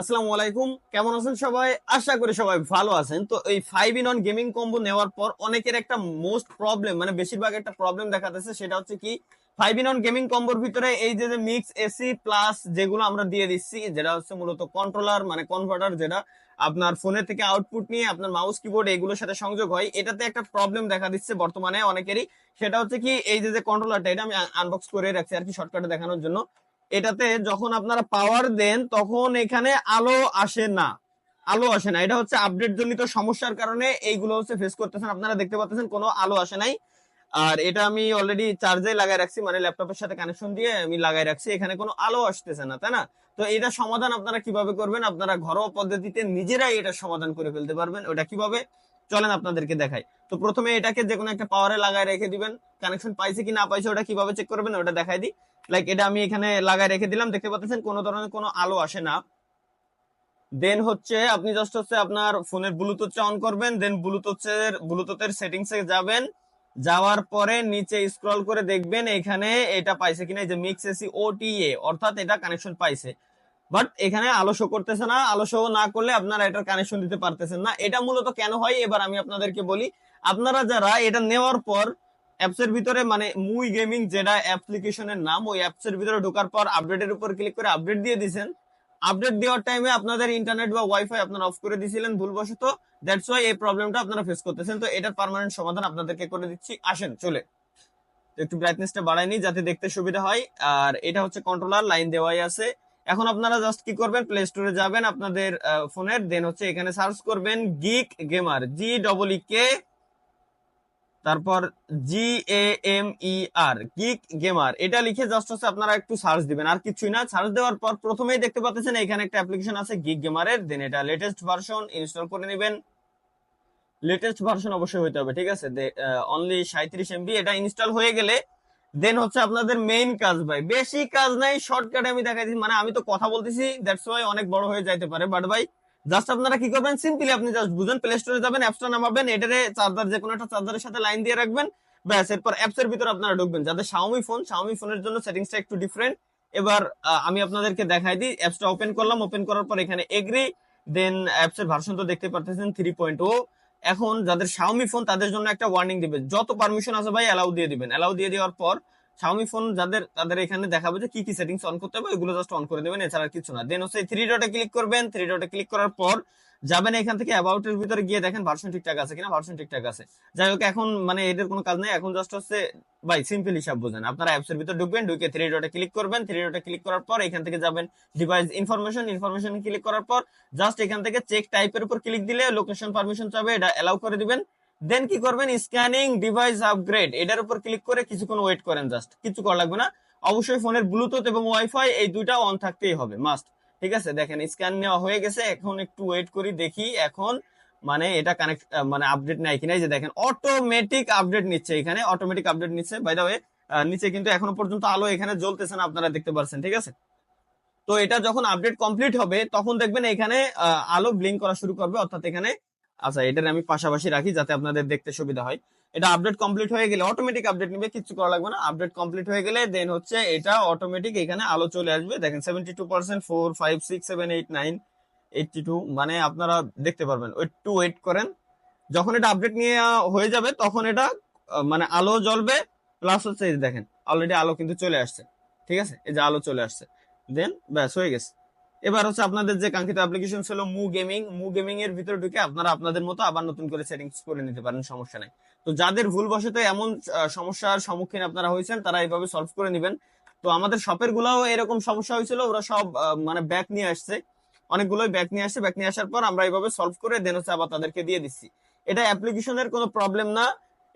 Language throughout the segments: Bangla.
আসসালামু আলাইকুম, কেমন আছেন সবাই? আশা করি সবাই ভালো আছেন। তো এই 5 in 1 গেমিং কম্বো নেওয়ার পর অনেকের একটা মোস্ট প্রবলেম, মানে বেশিরভাগ একটা প্রবলেম দেখা যাচ্ছে, সেটা হচ্ছে কি 5 in 1 গেমিং কম্বোর ভিতরে এই যে মিক্স এসি প্লাস যেগুলো আমরা দিয়ে দিচ্ছি, যেটা হচ্ছে মূলত কন্ট্রোলার মানে কনভার্টার, যেটা আপনার ফোনের থেকে আউটপুট নিয়ে আপনার মাউস কিবোর্ড এগুলোর সাথে সংযোগ হয়। এটাতে একটা প্রবলেম দেখা দিচ্ছে বর্তমানে অনেকেরই। সেটা হচ্ছে কি এই যে কন্ট্রোলারটা, এটা আমি আনবক্স করে রাখছি আর কি শর্টকাটে দেখানোর জন্য। এটাতে যখন আপনারা পাওয়ার দেন তখন এখানে আলো আসে না। এটা হচ্ছে আপডেট জনিত সমস্যার কারণে এইগুলো হচ্ছে ফেস করতেছেন। আপনারা দেখতে পাচ্ছেন কোনো আলো আসে নাই। আর এটা আমি অলরেডি চার্জে লাগাই রাখছি, মানে ল্যাপটপের সাথে কানেকশন দিয়ে আমি লাগাই রাখছি, এখানে কোনো আলো আসতেছে না, তাই না? তো এটা সমাধান আপনারা কিভাবে করবেন? আপনারা ঘরোয়া পদ্ধতিতে নিজেরাই এটা সমাধান করে ফেলতে পারবেন। ওটা কিভাবে, চলেন আপনাদেরকে দেখাই। তো প্রথমে এটাকে যে কোনো একটা পাওয়ারে লাগাই রেখে দিবেন। কানেকশন পাইছে কি না পাইছে ওটা কিভাবে চেক করবেন ওটা দেখাই দিই। লাইক এটা আমি এখানে লাগাই রেখে দিলাম, দেখতে পাচ্ছেন কোনো ধরনের কোনো আলো আসে না। দেন হচ্ছে আপনি জাস্ট হচ্ছে আপনার ফোনের ব্লুটুথটা অন করবেন, দেন ব্লুটুথের সেটিংস এ যাবেন। যাওয়ার পরে নিচে স্ক্রল করে দেখবেন এখানে এটা পাইছে কিনা, এই যে মিক্স এসি ওটিএ, অর্থাৎ এটা কানেকশন পাইছে। বাট এখানে আলো শো করতেছে না। আলো শো না করলে আপনারা এটার কানেকশন দিতে পারতেছেন না। এটা মূলত কেন হয় এবার আমি আপনাদেরকে বলি। আপনারা যারা এটা নেওয়ার পর অ্যাপস এর ভিতরে, মানে মুই গেমিং যেটা অ্যাপ্লিকেশনের নাম, ওই অ্যাপস এর ভিতরে ঢোকার পর আপডেটের উপর ক্লিক করে আপডেট দিয়ে দিয়েছেন। আপডেট দেওয়ার টাইমে আপনাদের ইন্টারনেট বা ওয়াইফাই আপনারা অফ করে দিয়েছিলেন ভুলবশত। দ্যাটস ওয়াই এই প্রবলেমটা আপনারা ফেস করতেছেন। তো এটার পার্মানেন্ট সমাধান আপনাদেরকে করে দিচ্ছি, আসেন চলে। তো একটু ব্রাইটনেসটা বাড়াই নি যাতে দেখতে সুবিধা হয়। আর এটা হচ্ছে কন্ট্রোলার, লাইন দেওয়াই আছে। এখন আপনারা জাস্ট কি করবেন, প্লে স্টোরে যাবেন আপনাদের ফোনের, দেন হচ্ছে এখানে সার্চ করবেন গিক গেমার, GEE, তারপর GAMER, গিক গেমার, এটা লিখে জাস্ট হচ্ছে আপনারা একটু সার্চ দিবেন, আর কিছুই না। সার্চ দেওয়ার পর প্রথমেই দেখতে পাচ্ছেন এখানে একটা অ্যাপ্লিকেশন আছে গিক গেমারের, দেন এটা লেটেস্ট ভার্সন ইনস্টল করে নেবেন। লেটেস্ট ভার্সন অবশ্যই হতে হবে, ঠিক আছে? Only 37 MB। এটা ইনস্টল হয়ে গেলে দেন হচ্ছে আপনাদের মেইন কাজ, ভাই বেশি কাজ নাই, শর্টকাটে আমি দেখাই দিচ্ছি। মানে আমি তো কথা বলতেছি, দ্যাটস ওয়াই অনেক বড় হয়ে যাইতে পারে, বাট ভাই জাস্ট আপনারা কি করবেন, সিম্পলি আপনি জাস্ট বুঝেন, প্লে স্টোরে যাবেন, অ্যাপসটা নামাবেন, এটারে চার্জার যে কোনো একটা চার্জারের সাথে লাইন দিয়ে রাখবেন, ব্যাস। এরপর অ্যাপস এর ভিতরে আপনারা ঢুকবেন। যাদের শাওমি ফোনের জন্য সেটিংসটা একটু ডিফারেন্ট। এবার আমি আপনাদেরকে দেখাই দিই। অ্যাপসটা ওপেন করলাম, ওপেন করার পর এখানে এগ্রি, দেন অ্যাপস এর ভার্সন তো দেখতে পারতেছেন 3.0। এখন যাদের শাওমি ফোন তাদের জন্য একটা ওয়ার্নিং দিবে, যত পারমিশন আছে ভাই অ্যালাউ দিয়ে দিবেন। অ্যালাউ দিয়ে দেওয়ার পর শাওমি ফোন যাদের, তাদের এখানে দেখাবে যে কি কি সেটিংস অন করতে হবে, ওইগুলো জাস্ট অন করে দেবেন, এছাড়া কিছু না। দেন হচ্ছে থ্রি ডটে ক্লিক করবেন। থ্রি ডটে ক্লিক করার পর যাবেন এখান থেকে অ্যাবাউট এর ভিতরে গিয়ে দেখেন ভার্সন ঠিকঠাক আছে কিনা। ভার্সন ঠিকঠাক আছে, যাই হোক। এখন মানে এদের কোনো কাজ নেই, এখন জাস্ট হচ্ছে ভাই সিম্পল হিসাব বোঝেন। আপনারা অ্যাপস এর ভিতরে ঢুকবেন, ঢুকে থ্রি ডটে ক্লিক করবেন। থ্রি ডটে ক্লিক করার পর এখান থেকে যাবেন ডিভাইস ইনফরমেশন ক্লিক করার পর জাস্ট এখান থেকে চেক টাইপের উপর ক্লিক দিলে লোকেশন পারমিশন চাবে, এটা অ্যালাউ করে দিবেন। দেন কি করবেন, স্ক্যানিং ডিভাইস আপগ্রেড, এটার উপর ক্লিক করে কিছুক্ষণ ওয়েট করেন, জাস্ট কিছু করা লাগবে না। অবশ্যই ফোনের ব্লুটুথ এবং ওয়াইফাই এই দুইটা অন থাকতেই হবে, মাস্ট। ঠিক আছে, দেখেন স্ক্যান নেওয়া হয়ে গেছে। এখন একটু ওয়েট করি, দেখি এখন মানে এটা কানেক্ট, মানে আপডেট নাই কিনা। এই যে দেখেন অটোমেটিক আপডেট নিচ্ছে, এখানে অটোমেটিক আপডেট নিচ্ছে। বাই দা ওয়ে নিচে কিন্তু এখনো পর্যন্ত আলো এখানে জ্বলতেছে না, আপনারা দেখতে পাচ্ছেন, ঠিক আছে? তো এটা যখন আপডেট কমপ্লিট হবে তখন দেখবেন এখানে আলো ব্লিঙ্ক করা শুরু করবে, অর্থাৎ এখানে, আচ্ছা এটার আমি পাশাপাশি রাখি যাতে আপনাদের দেখতে সুবিধা হয়। এটা আপডেট কমপ্লিট হয়ে গেলে অটোমেটিক আপডেট নিবে, কিছু করা লাগবে না। আপডেট কমপ্লিট হয়ে গেলে দেন হচ্ছে এটা অটোমেটিক এখানে আলো চলে আসবে। দেখেন 72%, 4, 5, 6, 7, 8, 9, 82, মানে আপনারা দেখতে পারবেন। একটু ওয়েট করেন, যখন এটা আপডেট নিয়ে হয়ে যাবে তখন এটা মানে আলো জ্বলবে। প্লাস হচ্ছে এই যে দেখেন অলরেডি আলো কিন্তু চলে আসছে, ঠিক আছে? এই যে আলো চলে আসছে, দেন ব্যাস হয়ে গেছে। এবার হচ্ছে আপনাদের যে কাঙ্ক্ষিত অ্যাপ্লিকেশন ছিল মু গেমিং এর ভিতরে ঢুকে আপনারা আপনাদের মতো আবার নতুন করে সেটিংস করে নিতে পারেন, সমস্যা নাই। তো যাদের ভুলবশত এমন সমস্যার সম্মুখীন আপনারা হয়েছেন তারা এইভাবে সলভ করে নেবেন। তো আমাদের শপের গুলাও এরকম সমস্যা হয়েছিল, ওরা সব মানে ব্যাক নিয়ে আসছে, অনেকগুলোই ব্যাক নিয়ে আসছে। ব্যাক নিয়ে আসার পর আমরা এইভাবে সলভ করে দেন হচ্ছে আবার তাদেরকে দিয়ে দিচ্ছি। এটা অ্যাপ্লিকেশনের কোনো প্রবলেম না,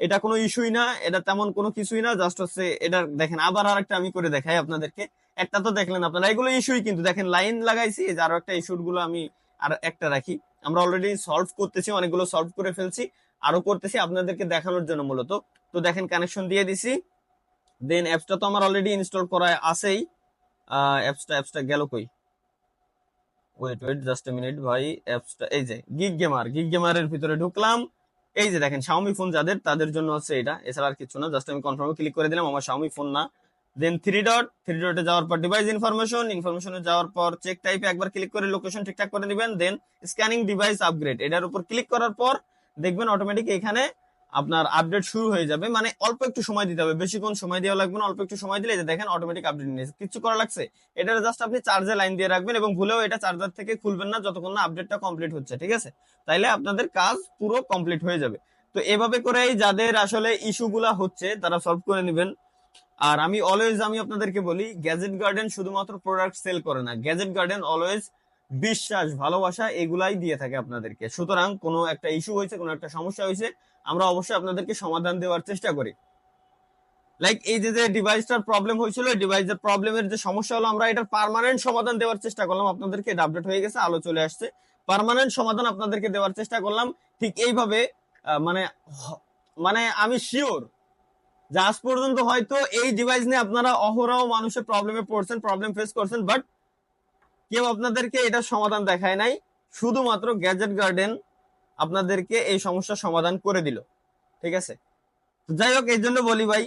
এটা কোনো ইস্যুই না, এটা তেমন কোনো কিছুই না। জাস্ট হচ্ছে এটা দেখেন, আবার আরেকটা আমি করে দেখাই আপনাদেরকে। একটা তো দেখলেন আপনারা, এগুলো ইস্যুই কিন্তু দেখেন লাইন লাগাইছি। এই যে আরো একটা ইস্যুর গুলো আমি আর একটা রাখি। আমরা অলরেডি সলভ করতেছি, অনেকগুলো সলভ করে ফেলছি, আরো করতেছি আপনাদেরকে দেখানোর জন্য মূলত। তো দেখেন কানেকশন দিয়ে দিছি, দেন অ্যাপসটা তো আমার অলরেডি ইনস্টল করা আছেই। অ্যাপসটা গেল কই? ওয়েট জাস্ট এ মিনিট ভাই। অ্যাপসটা এই যে গিগ গেমারের ভিতরে ঢুকলাম। এই যে দেখেন শাওমি ফোন যাদের, তাদের জন্য হচ্ছে এটা, এছাড়া আর কিছু না। জাস্ট আমি কনফার্মে ক্লিক করে দিলাম, আমার শাওমি ফোন না। দেন থ্রি ডটে যাওয়ার পর ডিভাইস ইনফরমেশনে যাওয়ার পর চেক টাইপে একবার ক্লিক করে লোকেশন ঠিকঠাক করে দিবেন। দেন স্ক্যানিং ডিভাইস আপগ্রেড, এটার উপর ক্লিক করার পর দেখবেন অটোমেটিক এখানে আপনার আপডেট শুরু হয়ে যাবে। মানে অল্প একটু সময় দিতে হবে, বেশিক্ষণ সময় দেওয়া লাগবে না, অল্প একটু সময় দিলে এই যে দেখেন অটোমেটিক আপডেট নিয়েছে, কিছু করা লাগছে। এটা জাস্ট আপনি চার্জে লাইন দিয়ে রাখবেন এবং ভুলেও এটা চার্জার থেকে খুলবেন না যতক্ষণ না আপডেটটা কমপ্লিট হচ্ছে, ঠিক আছে? তাইলে আপনাদের কাজ পুরো কমপ্লিট হয়ে যাবে। তো এভাবে করেই যাদের আসলে ইস্যুগুলা হচ্ছে তারা সলভ করে নেবেন। আর আমি অলওয়েজ আপনাদেরকে বলি, গ্যাজেট গার্ডেন শুধুমাত্র প্রোডাক্ট সেল করে না, গ্যাজেট গার্ডেন অলওয়েজ বিশ্বাস, ভালোবাসা এগুলাই দিয়ে থাকে আপনাদেরকে। সুতরাং কোনো একটা ইস্যু হয়েছে, কোনো একটা সমস্যা হয়েছে, আমরা অবশ্যই আপনাদেরকে সমাধান দেওয়ার চেষ্টা করি। লাইক এই যে ডিভাইসটার প্রবলেম হয়েছিল, ডিভাইসের প্রবলেমের যে সমস্যা হলো, আমরা এটার পার্মানেন্ট সমাধান দেওয়ার চেষ্টা করলাম আপনাদেরকে। এটা আপডেট হয়ে গেছে, আলো চলে আসছে, পার্মানেন্ট সমাধান আপনাদেরকে দেওয়ার চেষ্টা করলাম। ঠিক এইভাবে মানে মানে আমি শিওর যে আজ পর্যন্ত হয়তো এই ডিভাইস নিয়ে আপনারা অহরহ মানুষের প্রবলেমে পড়ছেন, প্রবলেম ফেস করছেন, বাট কেউ আপনাদেরকে এটার সমাধান দেখায় নাই। শুধুমাত্র গ্যাজেট গার্ডেন আপনাদেরকে এই সমস্যার সমাধান করে দিল, ঠিক আছে? যাই হোক, এই জন্য বলি ভাই,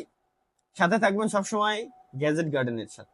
সাথে থাকবেন সবসময় গ্যাজেট গার্ডেনের সাথে।